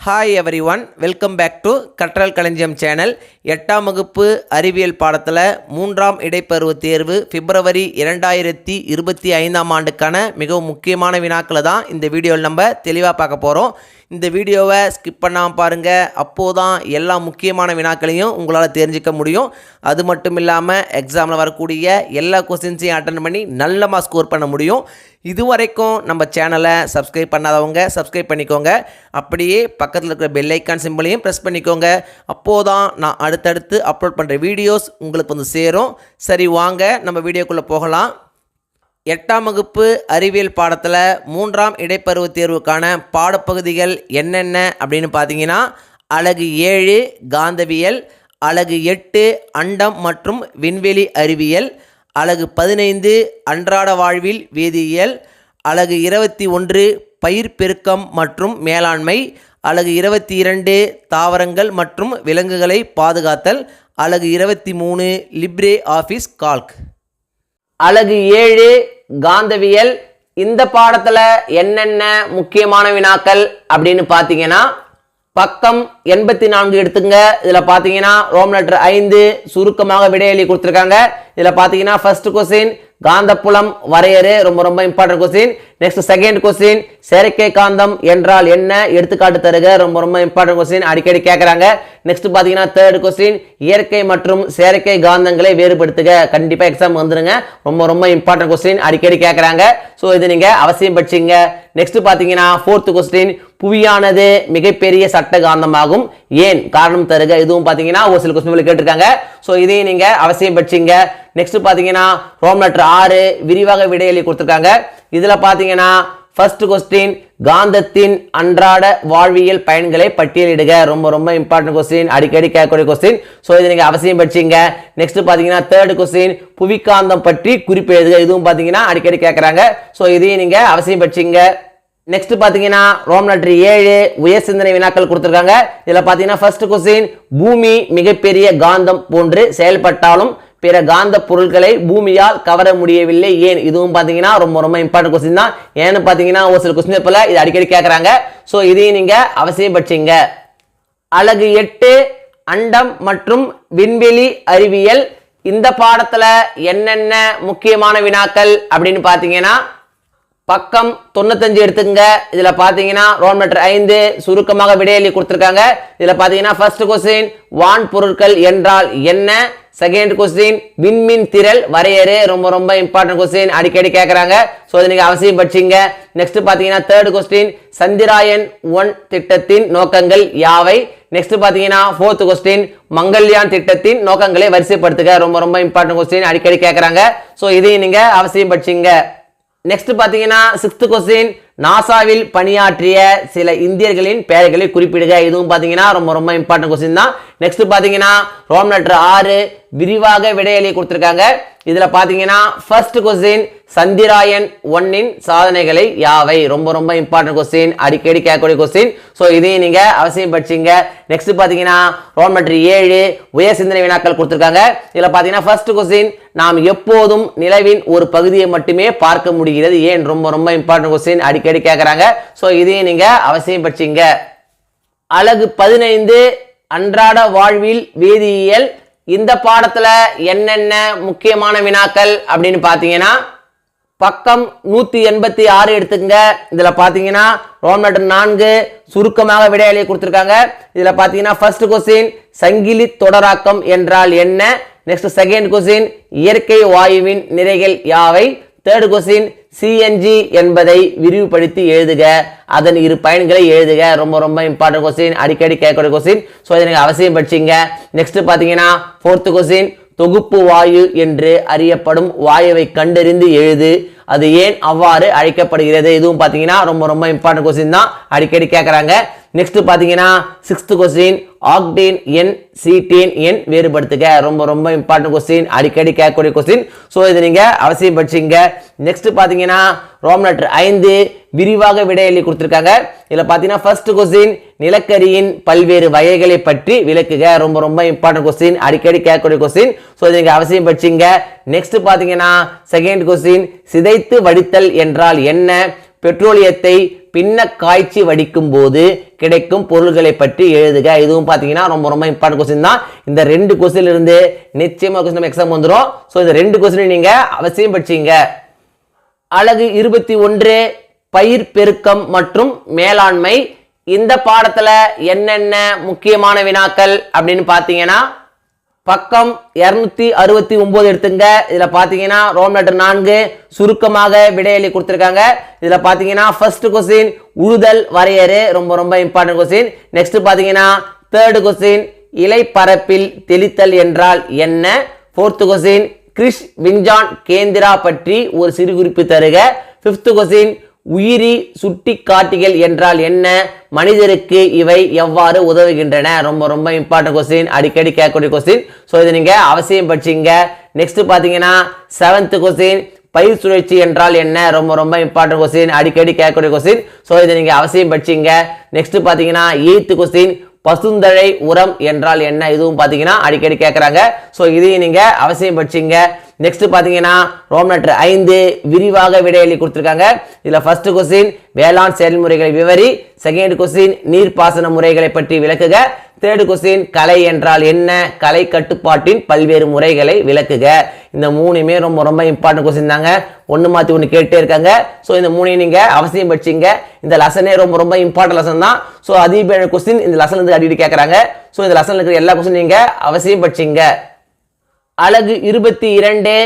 Hi everyone, welcome back to கற்றல் களஞ்சியம் channel. 8ஆம் வகுப்பு அறிவியல் பாடத்தில் 3ஆம் இடைப்பருவத் தேர்வு பிப்ரவரி 2025ஆம் ஆண்டுக்கான மிகவும் முக்கியமான வினாக்களை தான் இந்த வீடியோவில் நம்ம தெளிவாக பார்க்க போகிறோம். இந்த வீடியோவை ஸ்கிப் பண்ணாமல் பாருங்கள். அப்போது தான் எல்லா முக்கியமான வினாக்களையும் உங்களால் தெரிஞ்சிக்க முடியும். அது மட்டும் இல்லாமல் எக்ஸாமில் வரக்கூடிய எல்லா கொஸ்டின்ஸையும் அட்டன் பண்ணி நல்லமாக ஸ்கோர் பண்ண முடியும். இதுவரைக்கும் நம்ம சேனலை சப்ஸ்கிரைப் பண்ணாதவங்க சப்ஸ்கிரைப் பண்ணிக்கோங்க. அப்படியே பக்கத்தில் இருக்கிற பெல் ஐக்கான் சிம்பிளையும் ப்ரெஸ் பண்ணிக்கோங்க. அப்போது தான் நான் அடுத்தடுத்து அப்லோட் பண்ணுற வீடியோஸ் உங்களுக்கு வந்து சேரும். சரி, வாங்க நம்ம வீடியோக்குள்ளே போகலாம். 8ஆம் வகுப்பு அறிவியல் பாடத்தில் 3ஆம் இடைப்பருவத் தேர்வுக்கான பாடப்பகுதிகள் என்னென்ன அப்படின்னு பார்த்தீங்கன்னா, அலகு 7 காந்தவியல், அலகு 8 அண்டம் மற்றும் விண்வெளி அறிவியல், அலகு 15 அன்றாட வாழ்வில் வேதியியல், அலகு 21 பயிர் பெருக்கம் மற்றும் மேலாண்மை, அலகு 22 தாவரங்கள் மற்றும் விலங்குகளை பாதுகாத்தல், அலகு 23 லிப்ரே ஆஃபீஸ் கால்க். அலகு 7 காந்தவியல். இந்த பாடத்தில் என்னென்ன முக்கியமான வினாக்கள் அப்படின்னு பார்த்தீங்கன்னா, பக்கம் 84 எடுத்துங்க. இதில் பார்த்தீங்கன்னா ரோம் லெட்டர் 5 சுருக்கமாக விடையெளி கொடுத்துருக்காங்க. இதில் பார்த்தீங்கன்னா ஃபர்ஸ்ட் கொஸ்டின் காந்தப்புலம் வரையறு, ரொம்ப ரொம்ப important question. Next second question செயற்கை காந்தம் என்றால் என்ன, எடுத்துக்காட்டு தருக, ரொம்ப ரொம்ப இம்பார்ட்டன்ட் கொஸ்டின், அடிக்கடி கேட்குறாங்க. நெக்ஸ்ட் பார்த்தீங்கன்னா தேர்ட் கொஸ்டின் இயற்கை மற்றும் செயற்கை காந்தங்களை வேறுபடுத்துக, கண்டிப்பாக எக்ஸாம் வந்துருங்க, ரொம்ப ரொம்ப இம்பார்ட்டன்ட் கொஸ்டின், அடிக்கடி கேட்குறாங்க. ஸோ இது நீங்கள் அவசியம் படிச்சிங்க. நெக்ஸ்ட் பார்த்தீங்கன்னா ஃபோர்த் கொஸ்டின் புவியானது மிகப்பெரிய சட்ட காந்தமாகும், ஏன், காரணம் தருக, இதுவும் பார்த்தீங்கன்னா ஒரு சில கொஸ்டின் கேட்டிருக்காங்க. ஸோ இதையும் நீங்கள் அவசியம் படிச்சிங்க. நெக்ஸ்ட் பார்த்தீங்கன்னா ரோம் லெட்டர் 6 விரிவாக விடையெளி கொடுத்துருக்காங்க. இதில் பார்த்தீங்கன்னா ஃபர்ஸ்ட் கொஸ்டின் காந்தத்தின் அன்றாட வாழ்வியல் பயன்களை பட்டியலிடுக, ரொம்ப ரொம்ப இம்பார்ட்டன்ட் கொஸ்டின், அடிக்கடி கேட்கக்கூடிய கொஸ்டின். ஸோ இதை நீங்கள் அவசியம் படிச்சிங்க. நெக்ஸ்ட் பார்த்தீங்கன்னா தேர்ட் கொஸ்டின் புவிக்காந்தம் பற்றி குறிப்பு எழுதுக, இதுவும் பார்த்தீங்கன்னா அடிக்கடி கேட்குறாங்க. ஸோ இதையும் நீங்கள் அவசியம் படிச்சிங்க. நெக்ஸ்ட் பார்த்தீங்கன்னா ரோம் லெட்டர் 7 உயர் சிந்தனை வினாக்கள் கொடுத்துருக்காங்க. இதில் பார்த்தீங்கன்னா ஃபர்ஸ்ட் கொஸ்டின் பூமி மிகப்பெரிய காந்தம் போன்று செயல்பட்டாலும் பிற காந்த பொருட்களை பூமியால் கவர முடியவில்லை, ஏன், இதுவும் பார்த்தீங்கன்னா ரொம்ப ரொம்ப இம்பார்ட்டன்ட் கொஸ்டின் தான். ஏன்னு பார்த்தீங்கன்னா ஒரு சில கொஸ்டின் போல இது அடிக்கடி கேட்குறாங்க. ஸோ இதையும் நீங்கள் அவசியம் படிச்சிங்க. அலகு 8 அண்டம் மற்றும் விண்வெளி அறிவியல். இந்த பாடத்தில் என்னென்ன முக்கியமான வினாக்கள் அப்படின்னு பார்த்தீங்கன்னா, பக்கம் 95 எடுத்துங்க. இதில் பார்த்தீங்கன்னா ரோம் லெட்டர் 5 சுருக்கமாக விடையெளி கொடுத்துருக்காங்க. இதில் பார்த்தீங்கன்னா ஃபர்ஸ்ட் கொஸ்டின் வான் பொருட்கள் என்றால் என்ன, செகண்ட் கொஸ்டின் விண்மீன் திரள் வரையறு, ரொம்ப ரொம்ப இம்பார்ட்டன்ட் கொஸ்டின், அடிக்கடி கேட்குறாங்க. ஸோ இதை நீங்கள் அவசியம் படிச்சிங்க. நெக்ஸ்ட் பார்த்தீங்கன்னா தேர்ட் கொஸ்டின் சந்திராயன் 1 திட்டத்தின் நோக்கங்கள் யாவை. நெக்ஸ்ட் பார்த்தீங்கன்னா ஃபோர்த் கொஸ்டின் மங்கள்யான் திட்டத்தின் நோக்கங்களை வரிசைப்படுத்துக, ரொம்ப ரொம்ப இம்பார்ட்டன்ட் கொஸ்டின், அடிக்கடி கேட்குறாங்க. ஸோ இதையும் நீங்கள் அவசியம் படிச்சிங்க. நெக்ஸ்ட் பார்த்தீங்கன்னா சிக்ஸ்த் கொஸ்டின் நாசாவில் பணியாற்றிய சில இந்தியர்களின் பெயர்களை குறிப்பிடுக, இதுவும் பார்த்தீங்கன்னா ரொம்ப ரொம்ப இம்பார்ட்டன்ட் கொஸ்டின் தான். நெக்ஸ்ட் பார்த்தீங்கன்னா ரோம் லெட்டர் 6 விரிவாக விடையெளி கொடுத்துருக்காங்க. இதில் பார்த்தீங்கன்னா ஃபர்ஸ்ட் கொஸ்டின் சந்திராயன் 1 சாதனைகளை யாவை, ரொம்ப ரொம்ப இம்பார்ட்டன்ட் கொஸ்டின், அடிக்கடி கேட்கக்கூடிய கொஸ்டின். ஸோ இதையும் நீங்கள் அவசியம் படிச்சிங்க. நெக்ஸ்ட் பார்த்தீங்கன்னா ரோம் லெட்டர் 7 உயர் சிந்தனை வினாக்கள் கொடுத்துருக்காங்க. இதில் பார்த்தீங்கன்னா ஃபர்ஸ்ட் கொஸ்டின் நாம் எப்போதும் நிலவின் ஒரு பகுதியை மட்டுமே பார்க்க முடிகிறது, ஏன், ரொம்ப ரொம்ப இம்பார்ட்டன்ட் கொஸ்டின், அடிக்கடி கேட்குறாங்க. ஸோ இதையும் நீங்கள் அவசியம் படிச்சிங்க. அலகு 15 அன்றாட வாழ்வில் வேதியியல். இந்த பாடத்தில் என்னென்ன முக்கியமான வினாக்கள் அப்படின்னு பார்த்தீங்கன்னா, பக்கம் 186 எடுத்துக்கங்க. இதில் பார்த்தீங்கன்னா ரோம் லெட்டர் 4 சுருக்கமாக விடையெளி கொடுத்துருக்காங்க. இதில் பார்த்தீங்கன்னா ஃபர்ஸ்ட் கொஸ்டின் சங்கிலி தொடராக்கம் என்றால் என்ன. நெக்ஸ்ட் செகண்ட் கொஸ்டின் இயற்கை வாயுவின் நிறைகள் யாவை. தேர்ட் கொஸ்டின் சிஎன்ஜி என்பதை விரிவுபடுத்தி எழுதுக, அதன் இரு பயன்களை எழுதுக, ரொம்ப ரொம்ப இம்பார்ட்டன்ட் கொஸ்டின், அடிக்கடி கேட்கக்கூடிய கொஸ்டின். ஸோ இதை நீங்கள் அவசியம் படிச்சிங்க. நெக்ஸ்ட் பார்த்தீங்கன்னா ஃபோர்த் கொஸ்டின் தொகுப்பு வாயு என்று அறியப்படும் வாயுவை கண்டறிந்து எழுது, அது ஏன் அவ்வாறு அழைக்கப்படுகிறது, இதுவும் பார்த்தீங்கன்னா ரொம்ப ரொம்ப இம்பார்ட்டன்ட் கொஸ்டின் தான், அடிக்கடி கேட்குறாங்க. நெக்ஸ்ட் பார்த்தீங்கன்னா சிக்ஸ்த் கொஸ்டின் ஆக்டேன் எண் சீட்டேன் எண் வேறுபடுத்துக, ரொம்ப ரொம்ப இம்பார்ட்டன்ட் கொஸ்டின், அடிக்கடி கேட்கக்கூடிய கொஸ்டின். ஸோ இதை நீங்கள் அவசியம் படிச்சிங்க. நெக்ஸ்ட் பார்த்தீங்கன்னா ரோம் லெட்டர் 5 விரிவாக விடையெளி கொடுத்துருக்காங்க. இதில் பார்த்தீங்கன்னா ஃபர்ஸ்ட் கொஸ்டின் நிலக்கரியின் பல்வேறு வகைகளை பற்றி விளக்குக, ரொம்ப ரொம்ப இம்பார்ட்டன்ட் கொஸ்டின், அடிக்கடி கேட்கக்கூடிய கொஸ்டின். ஸோ இதை நீங்கள் அவசியம் படிச்சிங்க. நெக்ஸ்ட் பார்த்தீங்கன்னா செகண்ட் கொஸ்டின் சிதைத்து வடித்தல் என்றால் என்ன, பெட்ரோலியத்தை பின்ன காய்ச்சி வடிக்கும் போது கிடைக்கும் பொருள்களை பற்றி எழுதுக. இதுவும் பார்த்தீங்கன்னா ரொம்ப ரொம்ப இம்பார்ட்டன்ட் கொஸ்டின் தான். இந்த 2 கொஸ்டின்ல இருந்து நிச்சயமா கொஸ்டின் எக்ஸாம் வந்துடும். ஸோ இந்த 2 கொஸ்டின் நீங்க அவசியம் படிச்சீங்க. அலகு 21 பயிர் பெருக்கம் மற்றும் மேலாண்மை. இந்த பாடத்துல என்னென்ன முக்கியமான வினாக்கள் அப்படின்னு பார்த்தீங்கன்னா பக்கம் 269 எடுத்துங்க. இதுல பாத்தீங்கன்னா ரோம் லெட்டர் 4 சுருக்கமாக விடையளி கொடுத்திருக்காங்க. இதுல பாத்தீங்கன்னா ஃபர்ஸ்ட் கொஸ்டின் உழுதல் வரையறு, ரொம்ப ரொம்ப இம்பார்ட்டன்ட் கொஸ்டின். நெக்ஸ்ட் பாத்தீங்கன்னா தேர்ட் கொஸ்டின் இலை பரப்பில் தெளித்தல் என்றால் என்ன. Fourth question Chris Vigyan Kendra பற்றி ஒரு சிறு குறிப்பு தருக. ஃபிஃப்த் கொஸ்டின் உயிரி சுட்டி காட்டிகள் என்றால் என்ன, மனிதருக்கு இவை எவ்வாறு உதவுகின்றன. ரொம்ப ரொம்ப இம்பார்ட்டன்ட் கொஸ்டின், அடிக்கடி கேட்கக்கூடிய கொஸ்டின். ஸோ இதை நீங்க அவசியம் படிச்சீங்க. நெக்ஸ்ட் பாத்தீங்கன்னா 7th கொஸ்டின் பயிர் சுழற்சி என்றால் என்ன, ரொம்ப ரொம்ப இம்பார்ட்டன்ட் கொஸ்டின், அடிக்கடி கேட்கக்கூடிய கொஸ்டின். ஸோ இதை நீங்க அவசியம் படிச்சீங்க. நெக்ஸ்ட் பாத்தீங்கன்னா 8th கொஸ்டின் பசுந்தழை உரம் என்றால் என்ன, இதுவும் பாத்தீங்கன்னா அடிக்கடி கேட்கறாங்க. ஸோ இதையும் நீங்க அவசியம் படிச்சீங்க. நெக்ஸ்ட் பாத்தீங்கன்னா ரோம் லெட்டர் 5 விரிவாக விடையளி கொடுத்திருக்காங்க. இதுல ஃபர்ஸ்ட் கொஸ்டின் வேளாண் செயல்முறைகளை விவரி. செகண்ட் கொஸ்டின் நீர்ப்பாசன முறைகளை பற்றி விளக்குக. தேர்ட் கொஸ்டின் கலை என்றால் என்ன, கலை கட்டுப்பாட்டின் பல்வேறு முறைகளை விளக்குக. இந்த மூணுமே ரொம்ப ரொம்ப இம்பார்ட்டன்ட் கொஸ்டின் தாங்க. ஒன்று மாற்றி ஒன்று கேட்டே இருக்காங்க. ஸோ இந்த மூணையும் நீங்க அவசியம் படிச்சீங்க. இந்த லெசனே ரொம்ப ரொம்ப இம்பார்ட்டன்ட் லெசன் தான். ஸோ அதிக கொஸ்டின் இந்த லெசன் வந்து அடிக்கடி கேட்கறாங்க. ஸோ இந்த லெசன்ல இருக்கிற எல்லா கொஸ்டின் நீங்க அவசியம் படிச்சீங்க. அலகு 22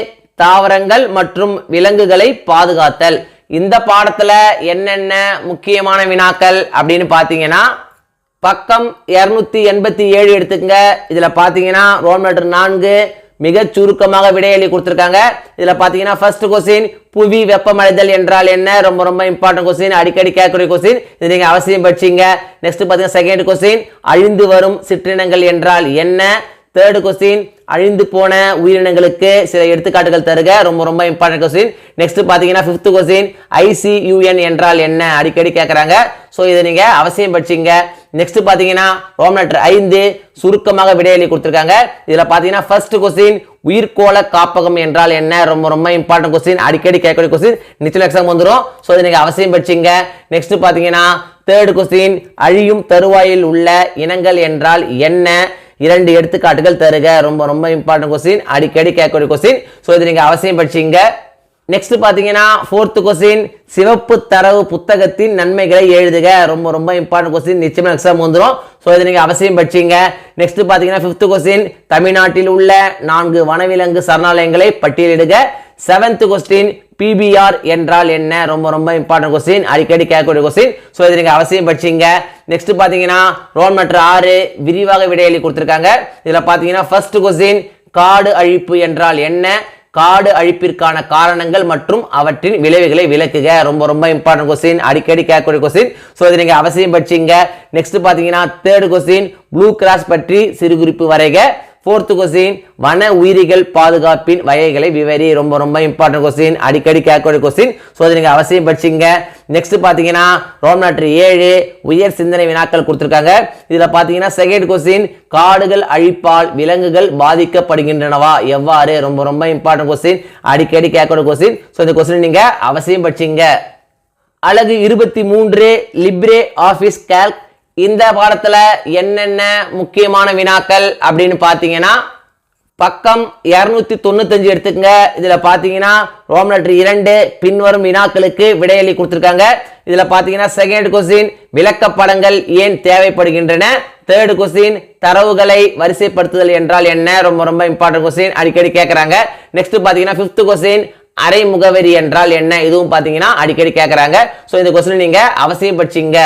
தாவரங்கள் மற்றும் விலங்குகளை பாதுகாத்தல். இந்த பாடத்துல என்னென்ன முக்கியமான வினாக்கள் அப்படின்னு பாத்தீங்கன்னா பக்கம் 287 எடுத்துக்கங்க. இதுல பாத்தீங்கன்னா ரோம் லெட்டர் 4 மிக சுருக்கமாக விடையளி கொடுத்திருக்காங்க. இதுல பாத்தீங்கன்னா ஃபர்ஸ்ட் கொஸ்டின் புவி வெப்பமடைதல் என்றால் என்ன, ரொம்ப ரொம்ப இம்பார்ட்டன்ட் கொஸ்டின், அடிக்கடி கேட்கக்கூடிய கொஸ்டின், இது நீங்க அவசியம் படிச்சீங்க. நெக்ஸ்ட் பாத்தீங்கன்னா செகண்ட் கொஸ்டின் அழிந்து வரும் சிற்றினங்கள் என்றால் என்ன. தேர்ட் கொஸ்டின் அழிந்து போன உயிரினங்களுக்கு சில எடுத்துக்காட்டுகள் தருக, ரொம்ப ரொம்ப இம்பார்ட்டன்ட் கொஸ்டின். நெக்ஸ்ட் பாத்தீங்கன்னா ஃபிஃப்த் கொஸ்டின் ICUN என்றால் என்ன, அடிக்கடி கேட்கறாங்க. ஸோ இதை நீங்க அவசியம் படிச்சீங்க. நெக்ஸ்ட் பாத்தீங்கன்னா ரோம் லெட்டர் 5 சுருக்கமாக விடையளி கொடுத்திருக்காங்க. இதுல பாத்தீங்கன்னா ஃபர்ஸ்ட் கொஸ்டின் உயிர்கோள காப்பகம் என்றால் என்ன, ரொம்ப ரொம்ப இம்பார்ட்டன்ட் கொஸ்டின், அடிக்கடி கேட்கக்கூடிய கொஸ்டின், நிச்சயம் எக்ஸாம் வந்துடும். ஸோ இதை நீங்க அவசியம் படிச்சீங்க. நெக்ஸ்ட் பாத்தீங்கன்னா தேர்ட் கொஸ்டின் அழியும் தருவாயில் உள்ள இனங்கள் என்றால் என்ன, 2 எடுத்துக்காட்டுகள் தருக, ரொம்ப ரொம்ப இம்பார்ட்டன்ட் கொஸ்டின், அடிக்கடி கேட்கக்கூடிய கொஸ்டின். ஸோ இதை நீங்க அவசியம் படிச்சீங்க. நெக்ஸ்ட் பாத்தீங்கன்னா ஃபோர்த் கொஸ்டின் சிவப்பு தரவு புத்தகத்தின் நன்மைகளை எழுதுக, ரொம்ப ரொம்ப இம்பார்ட்டன்ட் கொஸ்டின், நிச்சயமா எக்ஸாம் வந்துடும். ஸோ இதை நீங்க அவசியம் படிச்சீங்க. நெக்ஸ்ட் பாத்தீங்கன்னா ஃபிஃப்த் கொஸ்டின் தமிழ்நாட்டில் உள்ள 4 வனவிலங்கு சரணாலயங்களை பட்டியலிடுக. 7th கொஸ்டின் PBR என்றால் என்ன, ரொம்ப ரொம்ப இம்பார்ட்டன்ட் கொஸ்டின், அடிக்கடி கேட்கக்கூடிய கொஸ்டின். ஸோ இதை நீங்க அவசியம் படிச்சீங்க. நெக்ஸ்ட் பாத்தீங்கன்னா ரோம் லெட்டர் 6 விரிவாக விடையளி கொடுத்திருக்காங்க. இதுல பாத்தீங்கன்னா ஃபர்ஸ்ட் கொஸ்டின் காடு அழிப்பு என்றால் என்ன, காடு அழிப்பிற்கான காரணங்கள் மற்றும் அவற்றின் விளைவுகளை விளக்குக, ரொம்ப ரொம்ப இம்பார்ட்டன்ட் கொஸ்டின், அடிக்கடி கேட்கக்கூடிய கொஸ்டின். ஸோ இதை நீங்க அவசியம் படிச்சீங்க. நெக்ஸ்ட் பாத்தீங்கன்னா தேர்ட் கொஸ்டின் ப்ளூ கிராஸ் பற்றி சிறு குறிப்பு வரைக. ஃபோர்த் கொஸ்டின் வன உயிரிகள் பாதுகாப்பின் வகைகளை விவரி, ரொம்ப ரொம்ப இம்பார்ட்டன்ட் கொஸ்டின், அடிக்கடி கேட்கக்கூடிய கொஸ்டின். ஸோ இதை நீங்க அவசியம் படிச்சீங்க. நெக்ஸ்ட் பாத்தீங்கன்னா ரோம் லெட்டர் 7 உயர் சிந்தனை வினாக்கள் கொடுத்திருக்காங்க. இதுல பாத்தீங்கன்னா செகண்ட் கொஸ்டின் காடுகள் அழிப்பால் விலங்குகள் பாதிக்கப்படுகின்றனவா எவ்வாறு, ரொம்ப ரொம்ப இம்பார்ட்டன்ட் கொஸ்டின், அடிக்கடி கேட்கக்கூடிய கொஸ்டின். ஸோ இந்த கொஸ்டின் நீங்க அவசியம் படிச்சீங்க. அலகு 23 லிப்ரே ஆஃபீஸ் கால்க். இந்த பாடத்துல என்னென்ன முக்கியமான வினாக்கள் அப்படின்னு பாத்தீங்கன்னா பக்கம் 295 எடுத்துக்கங்க. இதுல பாத்தீங்கன்னா ரோம் லெட்டர் 2 பின்வரும் வினாக்களுக்கு விடையளி கொடுத்திருக்காங்க. இதுல பாத்தீங்கன்னா செகண்ட் கொஸ்டின் விளக்கப்படங்கள் ஏன் தேவைப்படுகின்றன. தேர்ட் கொஸ்டின் தரவுகளை வரிசைப்படுத்துதல் என்றால் என்ன, ரொம்ப ரொம்ப இம்பார்ட்டன்ட் கொஸ்டின், அடிக்கடி கேட்கறாங்க. நெக்ஸ்ட் பாத்தீங்கன்னா ஃபிஃப்த் கொஸ்டின் அரை முகவரி என்றால் என்ன, இதுவும் பாத்தீங்கன்னா அடிக்கடி கேட்கறாங்க. ஸோ இந்த கொஸ்டின் நீங்க அவசியம் படிச்சீங்க.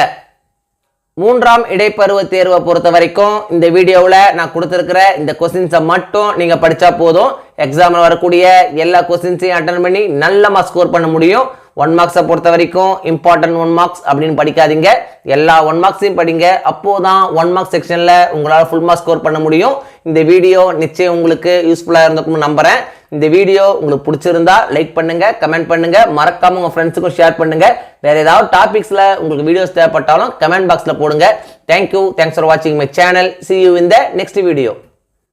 3ஆம் இடைப்பருவ தேர்வை பொறுத்த வரைக்கும் இந்த வீடியோவில் நான் கொடுத்துருக்கிற இந்த கொஸ்டின்ஸை மட்டும் நீங்கள் படித்தா போதும். எக்ஸாமில் வரக்கூடிய எல்லா கொஸ்டின்ஸையும் அட்டன் பண்ணி நல்ல மார்க் ஸ்கோர் பண்ண முடியும். 1 மார்க்ஸை பொறுத்த வரைக்கும் இம்பார்ட்டன்ட் 1 மார்க்ஸ் அப்படின்னு படிக்காதீங்க, எல்லா 1 மார்க்ஸையும் படிங்க. அப்போதான் 1 மார்க் செக்ஷனில் உங்களால் ஃபுல் மார்க் ஸ்கோர் பண்ண முடியும். இந்த வீடியோ நிச்சயம் உங்களுக்கு யூஸ்ஃபுல்லாக இருந்திருக்கும்னு நம்புகிறேன். இந்த வீடியோ உங்களுக்கு பிடிச்சிருந்தா லைக் பண்ணுங்க, கமெண்ட் பண்ணுங்க, மறக்காம உங்க ஃப்ரெண்ட்ஸுக்கும் ஷேர் பண்ணுங்க. வேற ஏதாவது டாபிக்ஸ்ல உங்களுக்கு வீடியோஸ் தேவைப்பட்டாலும் கமெண்ட் பாக்ஸ்ல போடுங்க. தேங்க்யூ, தேங்க்ஸ் ஃபார் வாட்சிங் my channel. See you in the next video.